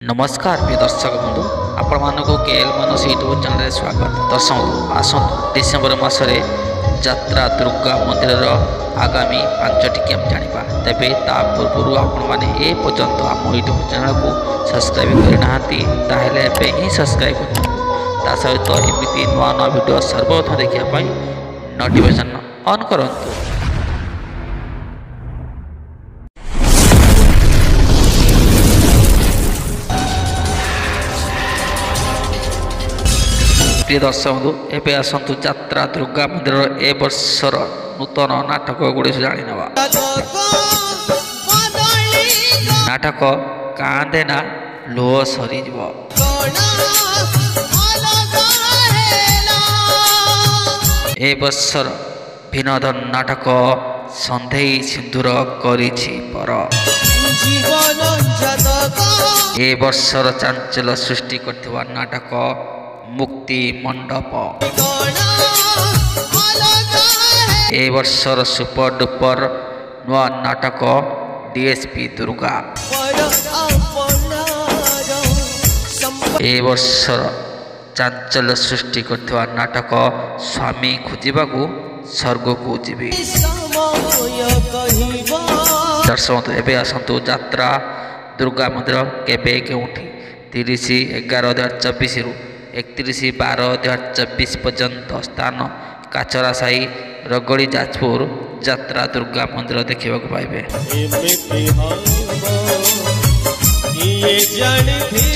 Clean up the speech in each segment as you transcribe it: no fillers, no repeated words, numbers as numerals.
नमस्कार प्रिय दर्शक बंधु आपण मानक केएल मानस यूट्यूब चैनल स्वागत। दर्शक बंधु आसतु डिसेम्बर मासरे यात्रा दुर्गा मंदिर आगामी 5टी कैंप जानिबा। तेबे ता पूर्व आपण माने ए पर्यंत आम यूट्यूब चैनल को सब्सक्राइब करना ताहेले एबे ही सब्सक्राइब करनु। ता सहित एमिति नवा नवा वीडियो सर्वप्रथम देखिया पई नोटिफिकेशन ऑन करंतु। प्रिय दर्शक बंधु एवं आसतु यात्रा दुर्गा मंदिर ए वर्षर नूतन नाटक गुड़ी जाणीनवा। नाटक कांदेना लुह सरीज ए वर्षर विनोदन नाटक संधे सिंदूर करिछि पर ए वर्षर चांचल्य सृष्टि करथिबा नाटक मुक्ति मंडप ए वर्षर सुपर डुपर नुआ नाटक डीएसपी दुर्गा ए वर्षर चांचल्य सृष्टि करथिबा नाटक स्वामी खोजिबाकू स्वर्ग को जीवी। दर्शक एवं आसतु यात्रा दुर्गा मंदिर केबे केउठी 30/11/2024 रु 31/12/2024 पर्यंत स्थान काचरा साई रगड़ी जाजपुर यात्रा दुर्गा मंदिर देखा पाइबे।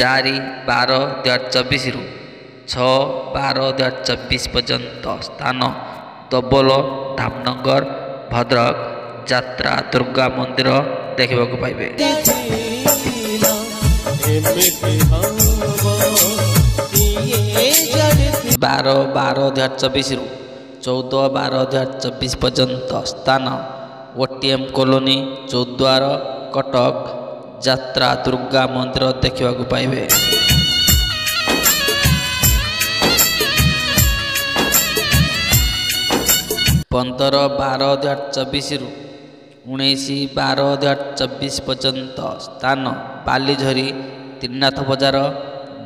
4/12/2024 रु 6/12/2024 पर्यंत स्थान दबोल धामनगर भद्रक यात्रा दुर्गा मंदिर देखा पाइबे। 12/12/2024 रु 14/12/2024 पर्यंत स्थान ओटीएम कॉलोनी चौद्वार कटक यात्रा दुर्गा मंदिर देखा पाइबे। 15/12/2024 रु 19/12/2024 पर्यंत स्थान बालीझरी त्रिनाथ बजार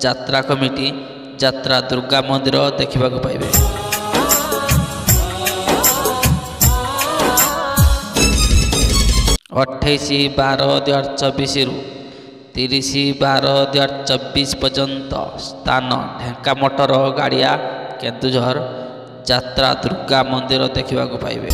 यात्रा कमिटी यात्रा दुर्गा मंदिर देखा पाइबे। 28/12/2024 रु 30/12/2024 पर्यंत स्थान ढेंका मोटर गाड़िया केन्दुझर यात्रा दुर्गा मंदिर देखा पाइबे।